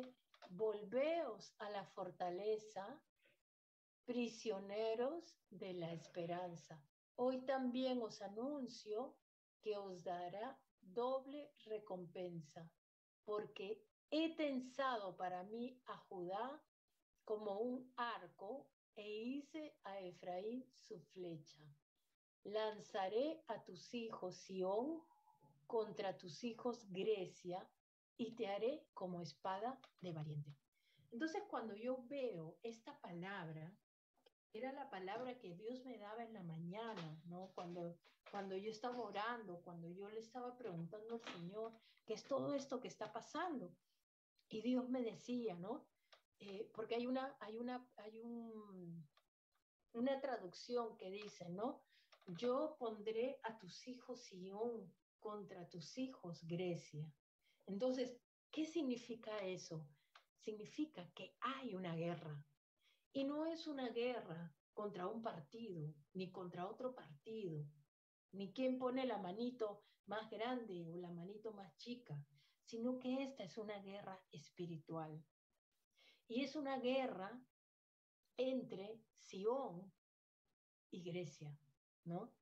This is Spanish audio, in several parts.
dice, volveos a la fortaleza, prisioneros de la esperanza. Hoy también os anuncio que os dará doble recompensa, porque he tensado para mí a Judá como un arco e hice a Efraín su flecha. Lanzaré a tus hijos Sión contra tus hijos Grecia y te haré como espada de valiente. Entonces, cuando yo veo esta palabra, era la palabra que Dios me daba en la mañana, ¿no? Cuando yo estaba orando, cuando yo le estaba preguntando al Señor, ¿qué es todo esto que está pasando? Y Dios me decía, ¿no? Porque una traducción que dice, ¿no? Yo pondré a tus hijos Sión contra tus hijos Grecia. Entonces, ¿qué significa eso? Significa que hay una guerra. Y no es una guerra contra un partido, ni contra otro partido, ni quién pone la manito más grande o la manito más chica, sino que esta es una guerra espiritual. Y es una guerra entre Sión y Grecia, ¿no?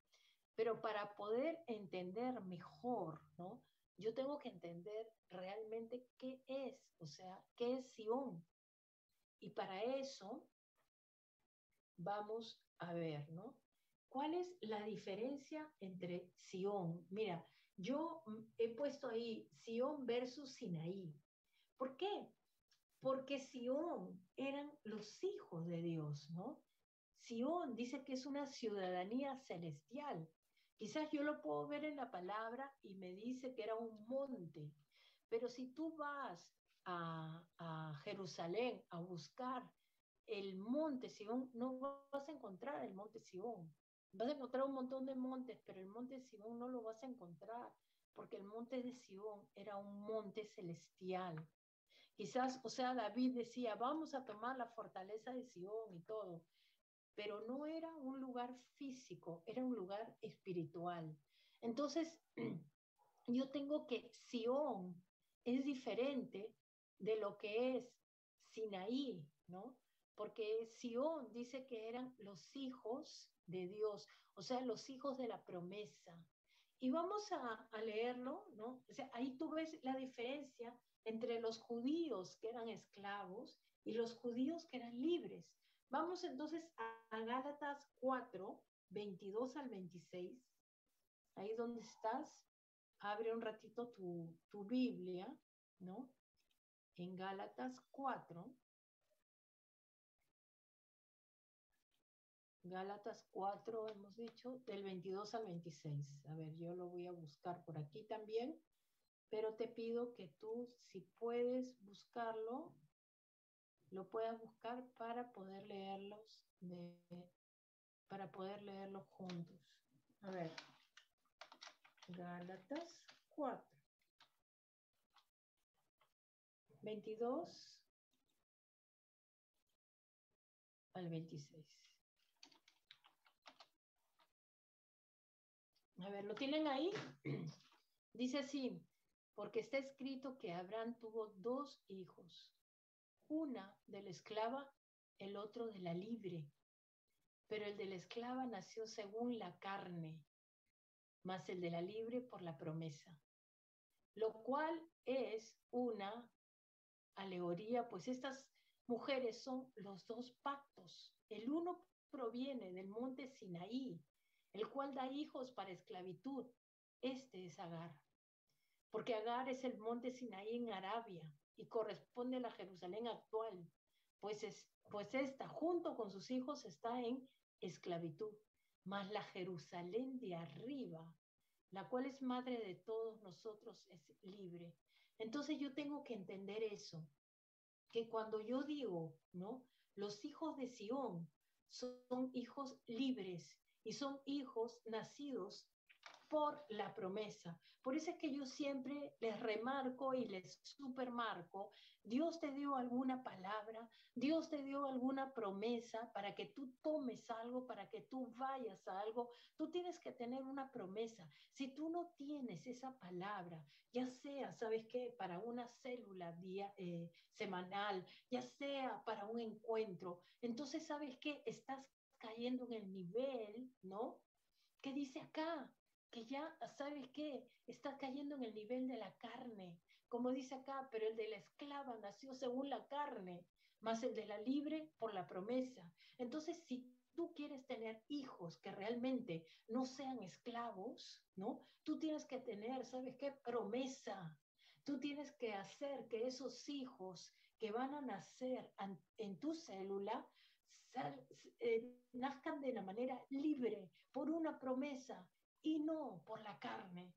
Pero para poder entender mejor, ¿no? Yo tengo que entender realmente qué es, o sea, qué es Sión. Y para eso vamos a ver, ¿no? ¿Cuál es la diferencia entre Sión? Mira, yo he puesto ahí Sión versus Sinaí. ¿Por qué? Porque Sión eran los hijos de Dios, ¿no? Sión dice que es una ciudadanía celestial. Quizás yo lo puedo ver en la palabra y me dice que era un monte, pero si tú vas a Jerusalén a buscar el monte Sión, no vas a encontrar el monte Sión. Vas a encontrar un montón de montes, pero el monte Sión no lo vas a encontrar, porque el monte de Sión era un monte celestial. Quizás, o sea, David decía, vamos a tomar la fortaleza de Sión y todo, pero no era un lugar físico, era un lugar espiritual. Entonces, yo tengo que Sión es diferente de lo que es Sinaí, ¿no? Porque Sión dice que eran los hijos de Dios, o sea, los hijos de la promesa. Y vamos a leerlo, ¿no? O sea, ahí tú ves la diferencia entre los judíos que eran esclavos y los judíos que eran libres. Vamos entonces a Gálatas 4, 22 al 26. Ahí donde estás, abre un ratito tu Biblia, ¿no? En Gálatas 4, Gálatas 4 hemos dicho, del 22 al 26. A ver, yo lo voy a buscar por aquí también, pero te pido que tú, si puedes buscarlo, lo puedas buscar para poder leerlos juntos. A ver, Gálatas 4, 22 al 26. A ver, ¿lo tienen ahí? Dice así, porque está escrito que Abraham tuvo dos hijos, una de la esclava, el otro de la libre, pero el de la esclava nació según la carne, más el de la libre por la promesa, lo cual es una alegoría, pues estas mujeres son los dos pactos. El uno proviene del monte Sinaí, el cual da hijos para esclavitud. Este es Agar, porque Agar es el monte Sinaí en Arabia y corresponde a la Jerusalén actual, pues esta, junto con sus hijos, está en esclavitud. Mas la Jerusalén de arriba, la cual es madre de todos nosotros, es libre. Entonces yo tengo que entender eso, que cuando yo digo, ¿no? Los hijos de Sión son hijos libres y son hijos nacidos por la promesa. Por eso es que yo siempre les remarco y les supermarco, Dios te dio alguna palabra, Dios te dio alguna promesa para que tú tomes algo, para que tú vayas a algo. Tú tienes que tener una promesa. Si tú no tienes esa palabra, ya sea, ¿sabes qué? Para una célula semanal, ya sea para un encuentro, entonces, ¿sabes qué? Estás cayendo en el nivel, ¿no? ¿Qué dice acá? Que ya, ¿sabes qué? Está cayendo en el nivel de la carne. Como dice acá, pero el de la esclava nació según la carne, más el de la libre por la promesa. Entonces, si tú quieres tener hijos que realmente no sean esclavos, ¿no? Tú tienes que tener, ¿sabes qué? Promesa. Tú tienes que hacer que esos hijos que van a nacer en tu célula nazcan de una manera libre por una promesa y no por la carne.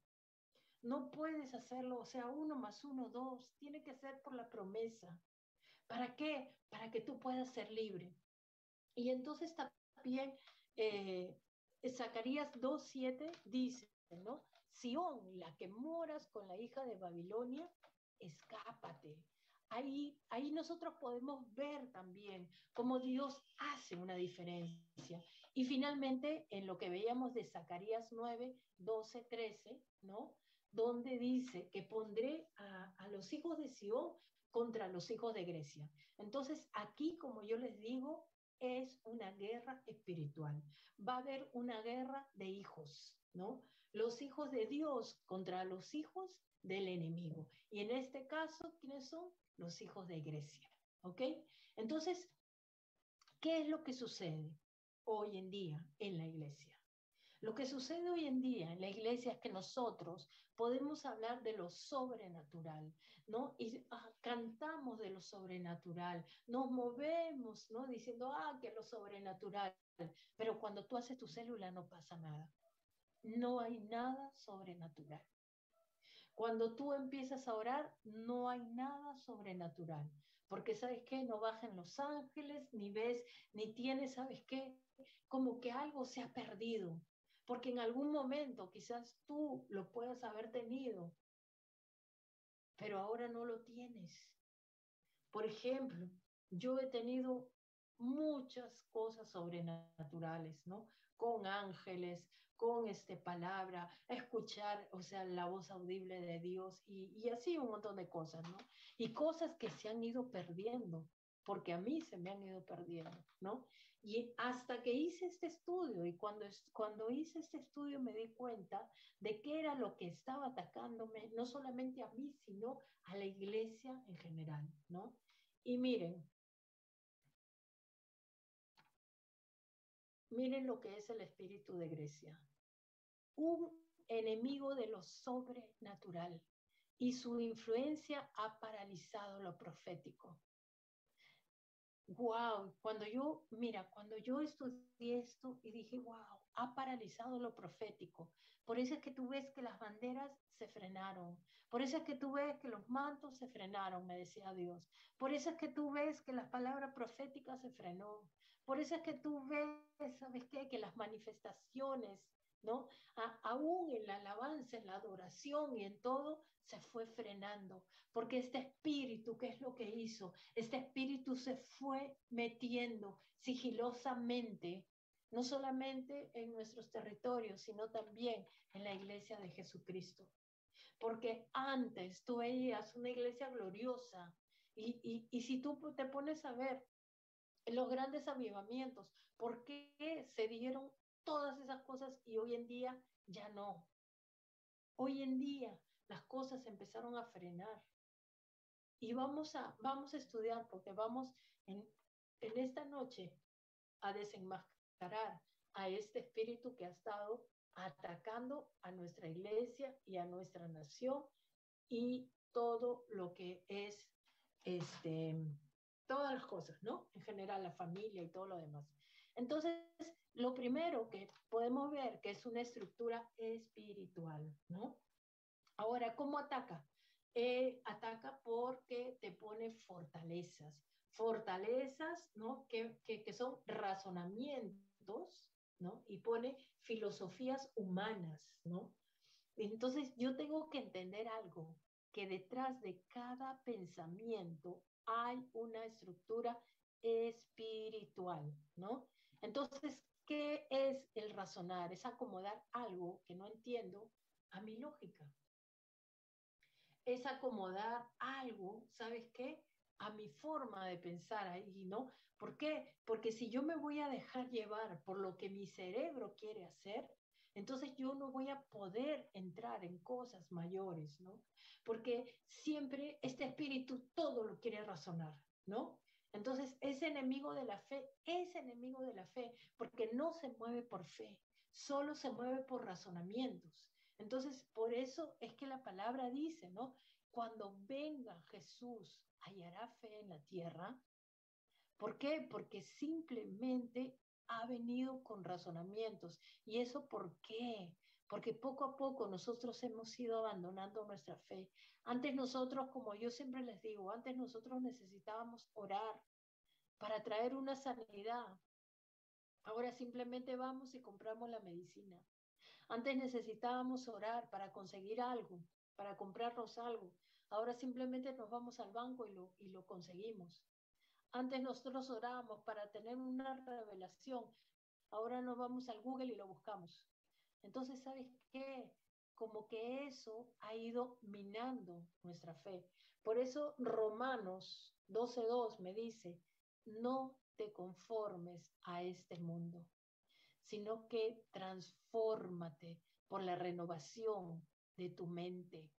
No puedes hacerlo, o sea, 1 más 1, 2, tiene que ser por la promesa. ¿Para qué? Para que tú puedas ser libre. Y entonces también eh, Zacarías 2:7 dice, ¿no? Sión, la que moras con la hija de Babilonia, escápate. Ahí nosotros podemos ver también cómo Dios hace una diferencia. Y finalmente, en lo que veíamos de Zacarías 9, 12, 13, ¿no? Donde dice que pondré a los hijos de Sión contra los hijos de Grecia. Entonces, aquí, como yo les digo, es una guerra espiritual. Va a haber una guerra de hijos, ¿no? Los hijos de Dios contra los hijos del enemigo. Y en este caso, ¿quiénes son? Los hijos de Grecia, ¿ok? Entonces, ¿qué es lo que sucede hoy en día en la iglesia? Lo que sucede hoy en día en la iglesia es que nosotros podemos hablar de lo sobrenatural, ¿no? Y cantamos de lo sobrenatural, nos movemos, ¿no? Diciendo, que lo sobrenatural. Pero cuando tú haces tu célula no pasa nada. No hay nada sobrenatural. Cuando tú empiezas a orar, no hay nada sobrenatural. Porque, ¿sabes qué? No bajan los ángeles, ni ves, ni tienes, ¿sabes qué? Como que algo se ha perdido. Porque en algún momento quizás tú lo puedas haber tenido, pero ahora no lo tienes. Por ejemplo, yo he tenido muchas cosas sobrenaturales, ¿no? Con ángeles, con palabra, escuchar, o sea, la voz audible de Dios y así un montón de cosas, ¿no? Y cosas que se han ido perdiendo, porque a mí se me han ido perdiendo, ¿no? Y hasta que hice este estudio, y cuando hice este estudio me di cuenta de qué era lo que estaba atacándome, no solamente a mí, sino a la iglesia en general, ¿no? Y miren lo que es el espíritu de Grecia. Un enemigo de lo sobrenatural y su influencia ha paralizado lo profético. Wow, cuando yo estudié esto y dije, wow, ha paralizado lo profético. Por eso es que tú ves que las banderas se frenaron. Por eso es que tú ves que los mantos se frenaron, me decía Dios. Por eso es que tú ves que las palabras proféticas se frenó. Por eso es que tú ves, ¿sabes qué? Que las manifestaciones, ¿no? Aún en la alabanza, en la adoración y en todo, se fue frenando. Porque este espíritu, ¿qué es lo que hizo? Este espíritu se fue metiendo sigilosamente, no solamente en nuestros territorios, sino también en la iglesia de Jesucristo. Porque antes tú veías una iglesia gloriosa y si tú te pones a ver los grandes avivamientos, ¿por qué se dieron todas esas cosas y hoy en día ya no? Hoy en día las cosas empezaron a frenar. Y vamos a estudiar porque vamos en esta noche a desenmascarar a este espíritu que ha estado atacando a nuestra iglesia y a nuestra nación y todo lo que es, este, todas las cosas, ¿no? En general, la familia y todo lo demás. Entonces, lo primero que podemos ver que es una estructura espiritual, ¿no? Ahora, ¿cómo ataca? Ataca porque te pone fortalezas, ¿no? Que son razonamientos, ¿no? Y pone filosofías humanas, ¿no? Entonces yo tengo que entender algo, que detrás de cada pensamiento hay una estructura espiritual, ¿no? Entonces, ¿qué es el razonar? Es acomodar algo que no entiendo a mi lógica. Es acomodar algo, ¿sabes qué? A mi forma de pensar ahí, ¿no? ¿Por qué? Porque si yo me voy a dejar llevar por lo que mi cerebro quiere hacer, entonces yo no voy a poder entrar en cosas mayores, ¿no? Porque siempre este espíritu todo lo quiere razonar, ¿no? Entonces es enemigo de la fe, es enemigo de la fe, porque no se mueve por fe, solo se mueve por razonamientos. Entonces, por eso es que la palabra dice, ¿no? Cuando venga Jesús, hallará fe en la tierra. ¿Por qué? Porque simplemente ha venido con razonamientos. ¿Y eso por qué? Porque poco a poco nosotros hemos ido abandonando nuestra fe. Antes nosotros, como yo siempre les digo, antes nosotros necesitábamos orar para traer una sanidad. Ahora simplemente vamos y compramos la medicina. Antes necesitábamos orar para conseguir algo, para comprarnos algo. Ahora simplemente nos vamos al banco y lo conseguimos. Antes nosotros orábamos para tener una revelación. Ahora nos vamos al Google y lo buscamos. Entonces, ¿sabes qué? Como que eso ha ido minando nuestra fe. Por eso Romanos 12:2 me dice, no te conformes a este mundo, sino que transfórmate por la renovación de tu mente,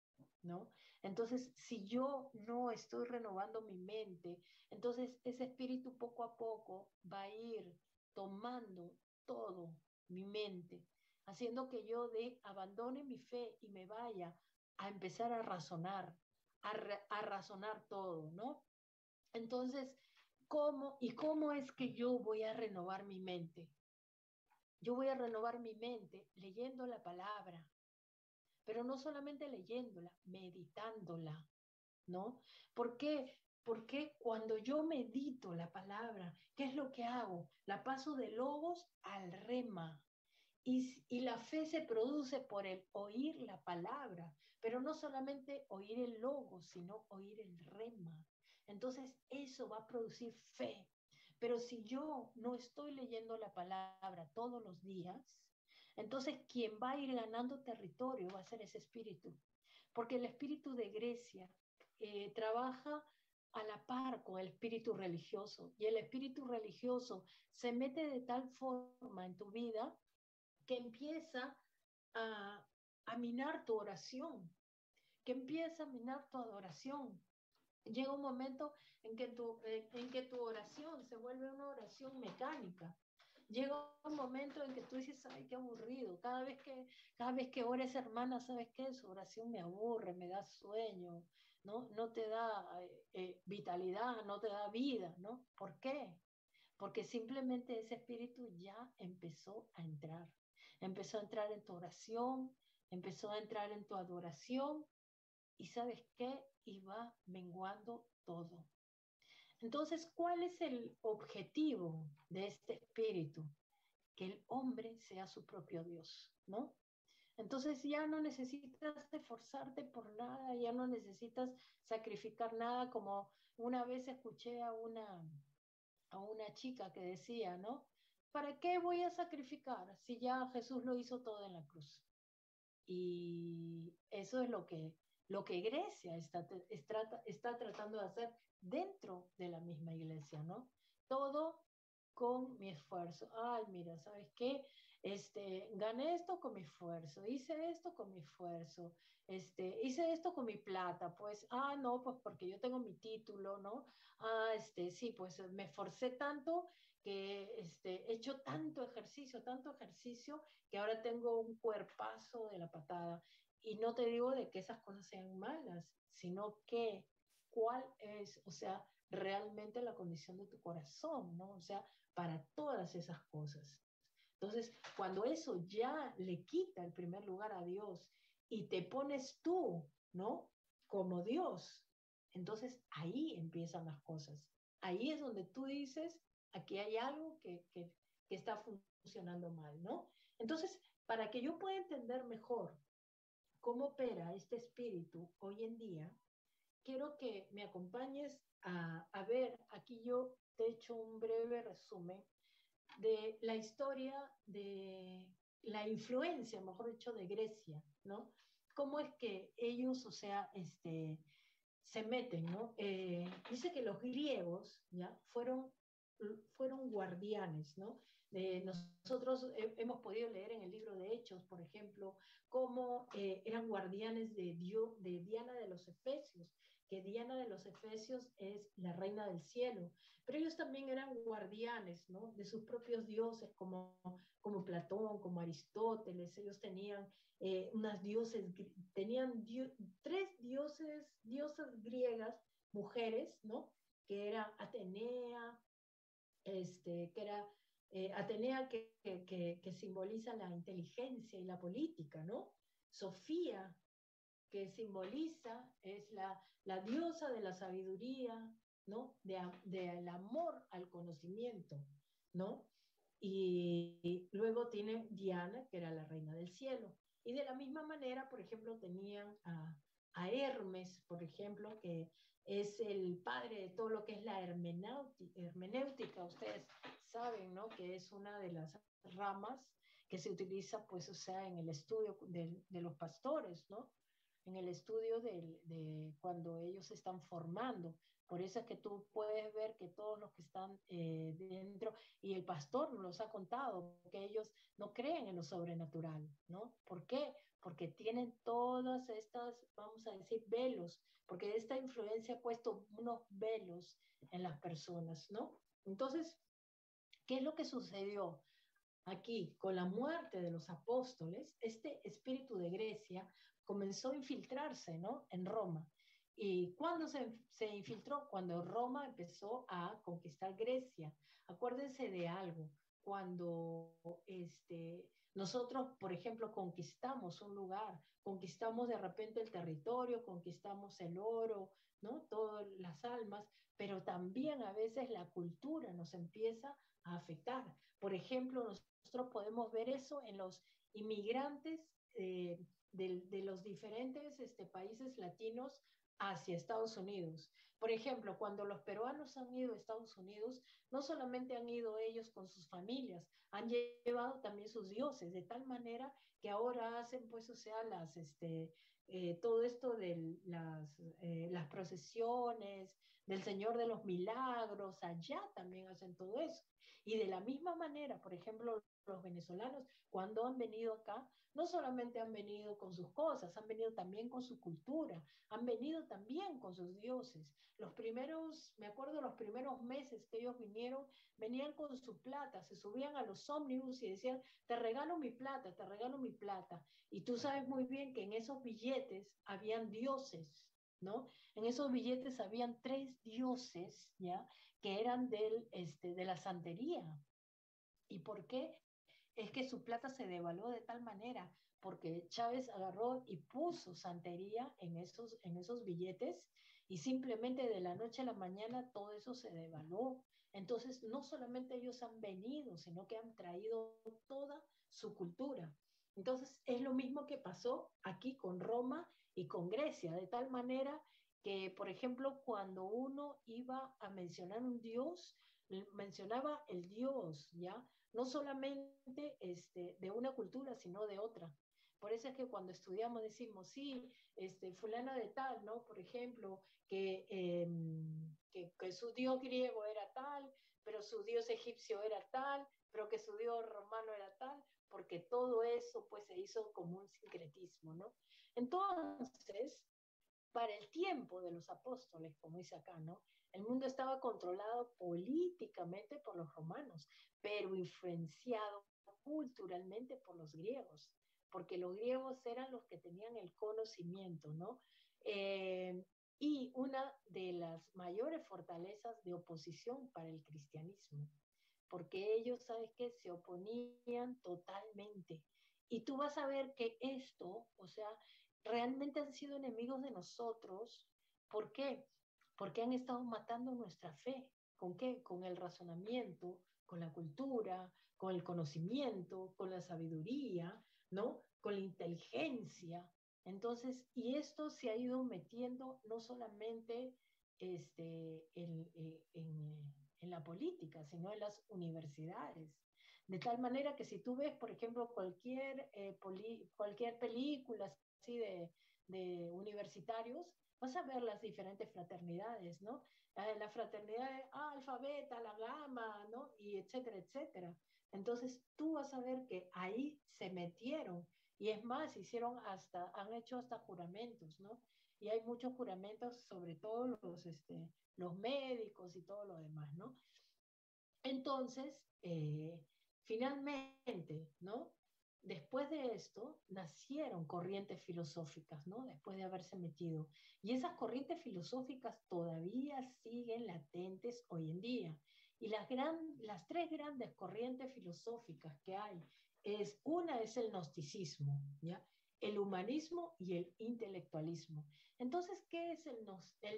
¿no? Entonces, si yo no estoy renovando mi mente, entonces ese espíritu poco a poco va a ir tomando todo mi mente, haciendo que yo abandone mi fe y me vaya a empezar a razonar, a razonar todo, ¿no? Entonces, ¿cómo es que yo voy a renovar mi mente? Yo voy a renovar mi mente leyendo la palabra, pero no solamente leyéndola, meditándola, ¿no? ¿Por qué? Porque cuando yo medito la palabra, ¿qué es lo que hago? La paso de logos al rema. Y la fe se produce por el oír la palabra, pero no solamente oír el logo, sino oír el rema. Entonces eso va a producir fe. Pero si yo no estoy leyendo la palabra todos los días, entonces quien va a ir ganando territorio va a ser ese espíritu. Porque el espíritu de Grecia trabaja a la par con el espíritu religioso. Y el espíritu religioso se mete de tal forma en tu vida que empieza a, a minar tu oración, que empieza a minar tu adoración. Llega un momento en que tu oración se vuelve una oración mecánica. Llega un momento en que tú dices, ay, qué aburrido. Cada vez que ora esa hermana, ¿sabes qué? Su oración me aburre, me da sueño, ¿no? No te da vitalidad, no te da vida, ¿no? ¿Por qué? Porque simplemente ese espíritu ya empezó a entrar en tu oración, empezó a entrar en tu adoración y ¿sabes qué? Y va menguando todo. Entonces, ¿cuál es el objetivo de este espíritu? Que el hombre sea su propio Dios, ¿no? Entonces ya no necesitas esforzarte por nada, ya no necesitas sacrificar nada, como una vez escuché a una chica que decía, ¿no? ¿Para qué voy a sacrificar si ya Jesús lo hizo todo en la cruz? Y eso es lo que Grecia está tratando de hacer dentro de la misma iglesia, ¿no? Todo con mi esfuerzo. Ay, mira, ¿sabes qué? Gané esto con mi esfuerzo, hice esto con mi esfuerzo, hice esto con mi plata, pues, no, pues porque yo tengo mi título, ¿no? Sí, pues me esforcé tanto que he hecho tanto ejercicio, que ahora tengo un cuerpazo de la patada. Y no te digo de que esas cosas sean malas, sino que cuál es, o sea, realmente la condición de tu corazón, ¿no? O sea, para todas esas cosas. Entonces, cuando eso ya le quita el primer lugar a Dios y te pones tú, ¿no? Como Dios, entonces ahí empiezan las cosas. Ahí es donde tú dices, aquí hay algo que está funcionando mal, ¿no? Entonces, para que yo pueda entender mejor cómo opera este espíritu hoy en día, quiero que me acompañes a ver, aquí yo te he hecho un breve resumen de la historia de la influencia, mejor dicho, de Grecia, ¿no? Cómo es que ellos, o sea, se meten, ¿no? Dice que los griegos, ¿ya? Fueron guardianes, ¿no? Nosotros hemos podido leer en el libro de Hechos, por ejemplo, cómo eran guardianes de Diana de los Efesios, que Diana de los Efesios es la reina del cielo, pero ellos también eran guardianes, ¿no? De sus propios dioses, como Platón, como Aristóteles, ellos tenían unas dioses, tenían tres diosas griegas, mujeres, ¿no? Que era Atenea, que era Atenea que simboliza la inteligencia y la política, ¿no? Sofía, que simboliza, es la diosa de la sabiduría, ¿no? Del amor al conocimiento, ¿no? Y luego tiene Diana, que era la reina del cielo. Y de la misma manera, por ejemplo, tenían a Hermes, por ejemplo, que es el padre de todo lo que es la hermenéutica. Ustedes saben, ¿no? Que es una de las ramas que se utiliza, pues, o sea, en el estudio de los pastores, ¿no? En el estudio de cuando ellos se están formando. Por eso es que tú puedes ver que todos los que están dentro, y el pastor nos los ha contado, que ellos no creen en lo sobrenatural, ¿no? ¿Por qué? Porque tienen todas estas, vamos a decir, velos, porque esta influencia ha puesto unos velos en las personas, ¿no? Entonces, ¿qué es lo que sucedió? Aquí, con la muerte de los apóstoles, este espíritu de Grecia comenzó a infiltrarse, ¿no? En Roma. ¿Y cuándo se infiltró? Cuando Roma empezó a conquistar Grecia. Acuérdense de algo, cuando nosotros, por ejemplo, conquistamos un lugar, conquistamos de repente el territorio, conquistamos el oro, ¿no? Todas las almas, pero también a veces la cultura nos empieza a afectar. Por ejemplo, nosotros podemos ver eso en los inmigrantes de los diferentes países latinos hacia Estados Unidos. Por ejemplo, cuando los peruanos han ido a Estados Unidos, no solamente han ido ellos con sus familias, han llevado también sus dioses, de tal manera que ahora hacen, pues, o sea, todo esto de las procesiones, del Señor de los Milagros, allá también hacen todo eso. Y de la misma manera, por ejemplo, los venezolanos, cuando han venido acá, no solamente han venido con sus cosas, han venido también con su cultura, han venido también con sus dioses. Me acuerdo los primeros meses que ellos vinieron, venían con su plata, se subían a los ómnibus y decían, te regalo mi plata, te regalo mi plata. Y tú sabes muy bien que en esos billetes habían dioses, ¿no? En esos billetes habían tres dioses, ¿ya? Que eran de la santería. ¿Y por qué? Es que su plata se devaluó de tal manera, porque Chávez agarró y puso santería en esos billetes y simplemente de la noche a la mañana todo eso se devaluó. Entonces, no solamente ellos han venido, sino que han traído toda su cultura. Entonces, es lo mismo que pasó aquí con Roma y con Grecia, de tal manera que, por ejemplo, cuando uno iba a mencionar un dios, mencionaba el dios, ¿ya? No solamente de una cultura, sino de otra. Por eso es que cuando estudiamos decimos, sí, fulana de tal, ¿no? Por ejemplo, que su dios griego era tal, pero su dios egipcio era tal, pero que su dios romano era tal, porque todo eso pues se hizo como un sincretismo, ¿no? Entonces, para el tiempo de los apóstoles, como dice acá, ¿no? El mundo estaba controlado políticamente por los romanos, pero influenciado culturalmente por los griegos, porque los griegos eran los que tenían el conocimiento, ¿no? Y una de las mayores fortalezas de oposición para el cristianismo, porque ellos, ¿sabes qué? Se oponían totalmente. Y tú vas a ver que esto, o sea, realmente han sido enemigos de nosotros. ¿Por qué? Porque han estado matando nuestra fe. ¿Con qué? Con el razonamiento, con la cultura, con el conocimiento, con la sabiduría, ¿no? Con la inteligencia. Entonces, y esto se ha ido metiendo no solamente en la política, sino en las universidades. De tal manera que si tú ves, por ejemplo, cualquier película así de universitarios, vas a ver las diferentes fraternidades, ¿no? La fraternidad de Alfa, Beta, la Gamma, ¿no? Y etcétera, etcétera. Entonces tú vas a ver que ahí se metieron y es más, han hecho hasta juramentos, ¿no? Y hay muchos juramentos, sobre todo los médicos y todo lo demás, ¿no? Entonces, finalmente, ¿no? Después de esto, nacieron corrientes filosóficas, ¿no? Después de haberse metido. Y esas corrientes filosóficas todavía siguen latentes hoy en día. Y las tres grandes corrientes filosóficas que hay, una es el gnosticismo, ¿ya? El humanismo y el intelectualismo. Entonces, ¿qué es el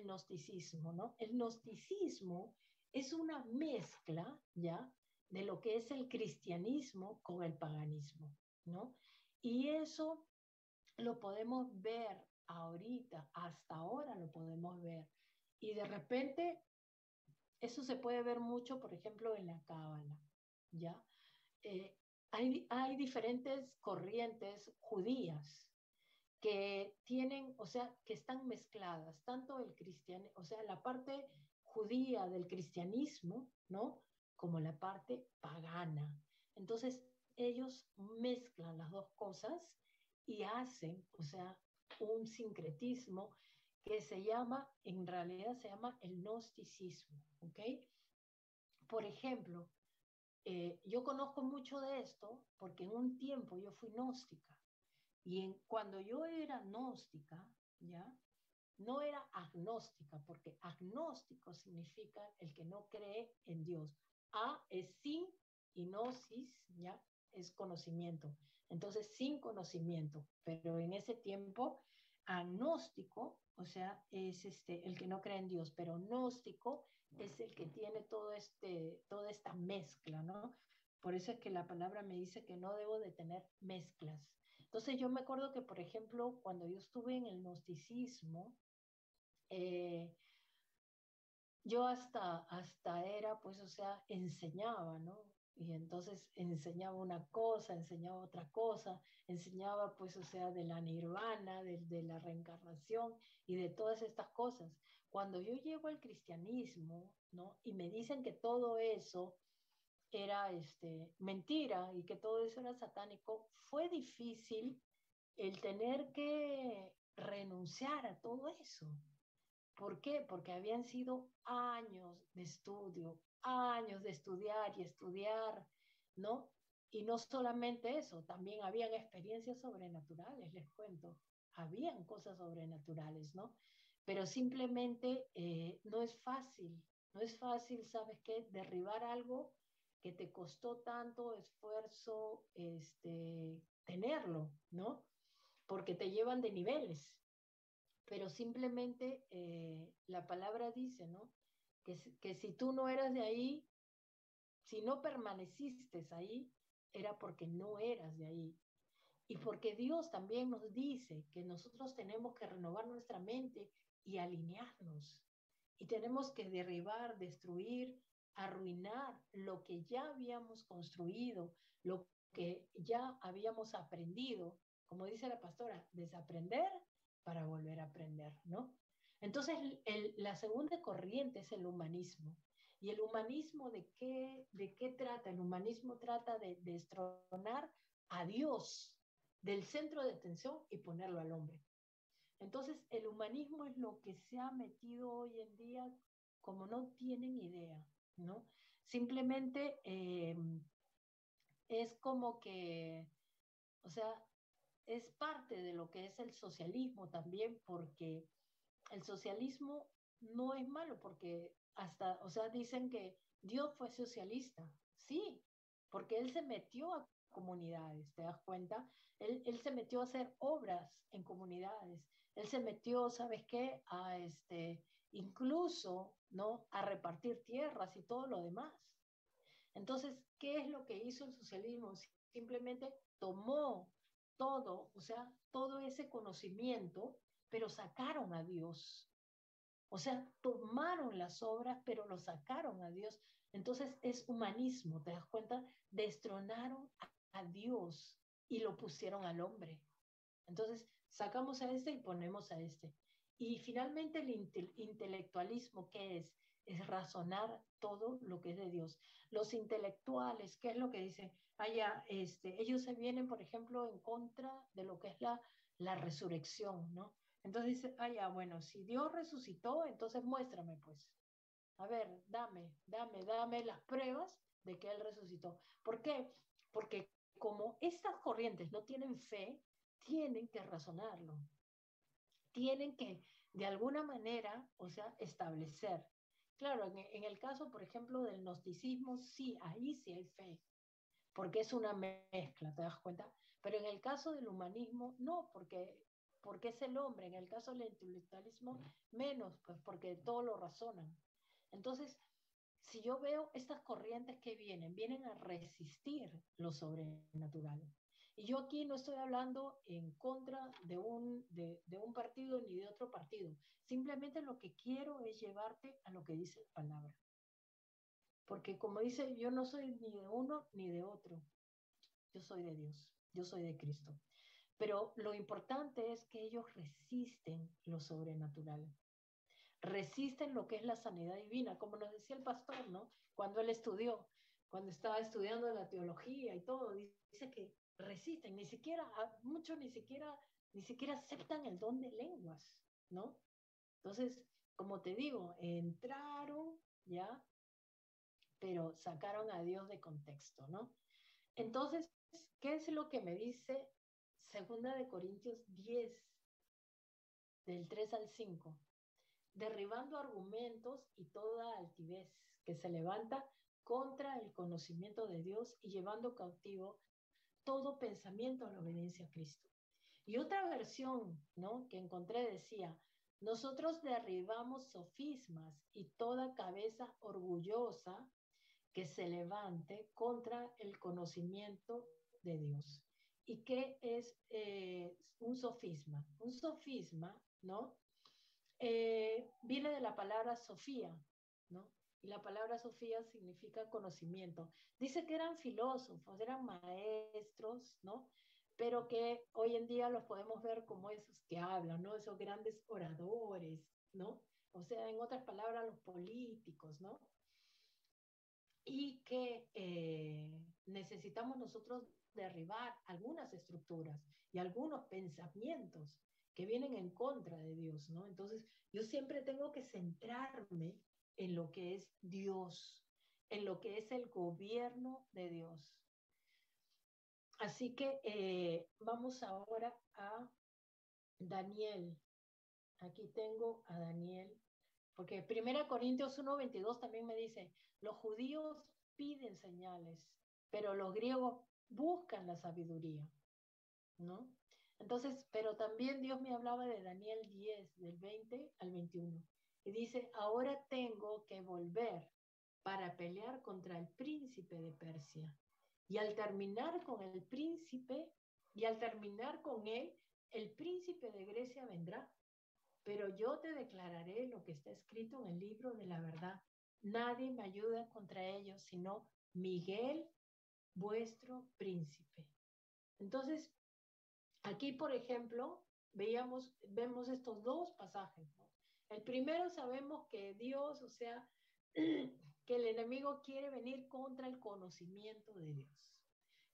gnosticismo, no? El gnosticismo es una mezcla, ¿ya? De lo que es el cristianismo con el paganismo, ¿no? Y eso lo podemos ver ahorita, hasta ahora lo podemos ver. Y de repente, eso se puede ver mucho, por ejemplo, en la Cábala, ¿ya? Eh, hay diferentes corrientes judías que tienen, o sea, que están mezcladas, tanto el cristianismo, o sea, la parte judía del cristianismo, ¿no? Como la parte pagana. Entonces, ellos mezclan las dos cosas y hacen, o sea, un sincretismo que en realidad se llama el gnosticismo, ¿ok? Por ejemplo, yo conozco mucho de esto porque en un tiempo yo fui gnóstica. Cuando yo era gnóstica, ¿ya? No era agnóstica, porque agnóstico significa el que no cree en Dios. A es sin y gnosis, ¿ya? Es conocimiento. Entonces, sin conocimiento. Pero en ese tiempo, agnóstico, o sea, es el que no cree en Dios, pero gnóstico es el que tiene toda esta mezcla, ¿no? Por eso es que la palabra me dice que no debo de tener mezclas. Entonces yo me acuerdo que, por ejemplo, cuando yo estuve en el gnosticismo, eh, yo hasta era, pues, o sea, enseñaba, ¿no? Y entonces enseñaba una cosa, enseñaba otra cosa, enseñaba, pues, o sea, de la nirvana, de la reencarnación y de todas estas cosas. Cuando yo llego al cristianismo, ¿no? Y me dicen que todo eso era mentira y que todo eso era satánico, fue difícil el tener que renunciar a todo eso. ¿Por qué? Porque habían sido años de estudio, años de estudiar y estudiar, ¿no? Y no solamente eso, también habían experiencias sobrenaturales, les cuento. Habían cosas sobrenaturales, ¿no? Pero simplemente no es fácil, no es fácil, ¿sabes qué? Derribar algo que te costó tanto esfuerzo tenerlo, ¿no? Porque te llevan de niveles, pero simplemente la palabra dice, ¿no? Que si tú no eras de ahí, si no permaneciste ahí, era porque no eras de ahí. Y porque Dios también nos dice que nosotros tenemos que renovar nuestra mente y alinearnos. Y tenemos que derribar, destruir, arruinar lo que ya habíamos construido, lo que ya habíamos aprendido. Como dice la pastora, desaprender para volver a aprender, ¿no? Entonces, la segunda corriente es el humanismo. ¿Y el humanismo de qué trata? El humanismo trata de destronar a Dios del centro de atención y ponerlo al hombre. Entonces, el humanismo es lo que se ha metido hoy en día como no tienen idea, ¿no? Simplemente es como que, o sea, es parte de lo que es el socialismo también, porque el socialismo no es malo, porque hasta, o sea, dicen que Dios fue socialista, sí, porque él se metió a comunidades, ¿te das cuenta? Él se metió a hacer obras en comunidades, él se metió, ¿sabes qué? Incluso, ¿no? A repartir tierras y todo lo demás. Entonces, ¿qué es lo que hizo el socialismo? Simplemente tomó todo, o sea, todo ese conocimiento, pero sacaron a Dios. O sea, tomaron las obras, pero lo sacaron a Dios. Entonces es humanismo, ¿te das cuenta? Destronaron a Dios y lo pusieron al hombre. Entonces sacamos a este y ponemos a este. Y finalmente el intelectualismo, ¿qué es? Es razonar todo lo que es de Dios. Los intelectuales, ¿qué es lo que dicen? Allá, ellos se vienen, por ejemplo, en contra de lo que es la resurrección, ¿no? Entonces dice, ah, ya, bueno, si Dios resucitó, entonces muéstrame, pues. A ver, dame las pruebas de que Él resucitó. ¿Por qué? Porque como estas corrientes no tienen fe, tienen que razonarlo, tienen que de alguna manera, o sea, establecer. Claro, en el caso, por ejemplo, del gnosticismo, sí, ahí sí hay fe, porque es una mezcla, ¿te das cuenta? Pero en el caso del humanismo, no, porque es el hombre. En el caso del intelectualismo, menos, pues porque todo lo razonan. Entonces, si yo veo estas corrientes que vienen a resistir lo sobrenatural. Y yo aquí no estoy hablando en contra de un partido ni de otro partido. Simplemente lo que quiero es llevarte a lo que dice la palabra. Porque como dice, yo no soy ni de uno ni de otro. Yo soy de Dios, yo soy de Cristo. Pero lo importante es que ellos resisten lo sobrenatural, resisten lo que es la sanidad divina, como nos decía el pastor, ¿no? Cuando él estudió, cuando estaba estudiando la teología y todo, dice que resisten, ni siquiera, muchos ni siquiera aceptan el don de lenguas, ¿no? Entonces, como te digo, entraron, ¿ya? Pero sacaron a Dios de contexto, ¿no? Entonces, ¿qué es lo que me dice Segunda de Corintios 10, del 3 al 5? Derribando argumentos y toda altivez que se levanta contra el conocimiento de Dios y llevando cautivo todo pensamiento a la obediencia a Cristo. Y otra versión, ¿no?, que encontré decía, nosotros derribamos sofismas y toda cabeza orgullosa que se levante contra el conocimiento de Dios. ¿Y qué es un sofisma? Un sofisma, ¿no? Viene de la palabra Sofía, ¿no? Y la palabra Sofía significa conocimiento. Dice que eran filósofos, eran maestros, ¿no? Pero que hoy en día los podemos ver como esos que hablan, ¿no? Esos grandes oradores, ¿no? O sea, en otras palabras, los políticos, ¿no? Y que necesitamos nosotros derribar algunas estructuras y algunos pensamientos que vienen en contra de Dios, ¿no? Entonces, yo siempre tengo que centrarme en lo que es Dios, en lo que es el gobierno de Dios. Así que vamos ahora a Daniel. Aquí tengo a Daniel, porque 1 Corintios 1:22 también me dice, los judíos piden señales, pero los griegos buscan la sabiduría, ¿no? Entonces, pero también Dios me hablaba de Daniel 10, del 20 al 21, y dice, ahora tengo que volver para pelear contra el príncipe de Persia. Y al terminar con el príncipe, y al terminar con él, el príncipe de Grecia vendrá, pero yo te declararé lo que está escrito en el libro de la verdad. Nadie me ayuda contra ellos, sino Miguel, vuestro príncipe. Entonces, aquí, por ejemplo, vemos estos dos pasajes, ¿no? El primero sabemos que Dios, o sea, que el enemigo quiere venir contra el conocimiento de Dios,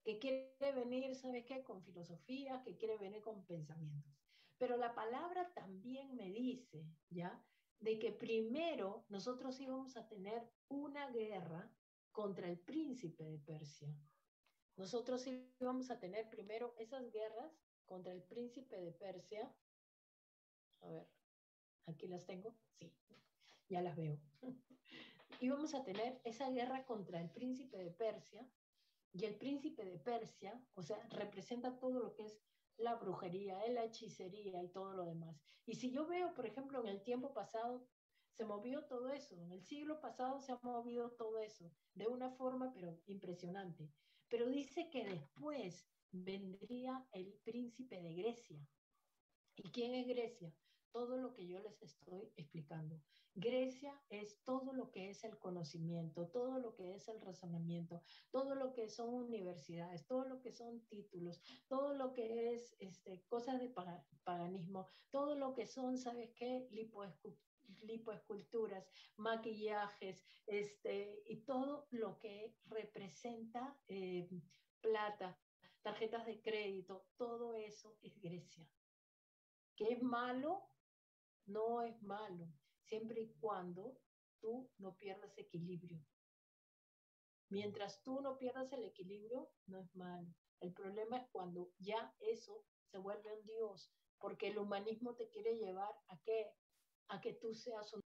que quiere venir, ¿sabes qué?, con filosofía, que quiere venir con pensamientos. Pero la palabra también me dice, ¿ya?, de que primero nosotros íbamos a tener una guerra contra el príncipe de Persia. Nosotros íbamos a tener primero esas guerras contra el príncipe de Persia. A ver, aquí las tengo. Sí, ya las veo. Íbamos a tener esa guerra contra el príncipe de Persia, y el príncipe de Persia, o sea, representa todo lo que es la brujería, la hechicería y todo lo demás. Y si yo veo, por ejemplo, en el tiempo pasado, se movió todo eso, en el siglo pasado se ha movido todo eso, de una forma, pero impresionante. Pero dice que después vendría el príncipe de Grecia. ¿Y quién es Grecia? Todo lo que yo les estoy explicando. Grecia es todo lo que es el conocimiento, todo lo que es el razonamiento, todo lo que son universidades, todo lo que son títulos, todo lo que es cosas de paganismo, todo lo que son, ¿sabes qué? Lipoesculturas, maquillajes, y todo lo que representa plata, tarjetas de crédito, todo eso es Grecia. ¿Que es malo? No es malo, siempre y cuando tú no pierdas equilibrio. Mientras tú no pierdas el equilibrio, no es malo. El problema es cuando ya eso se vuelve un Dios, porque el humanismo te quiere llevar a qué? A que tú seas un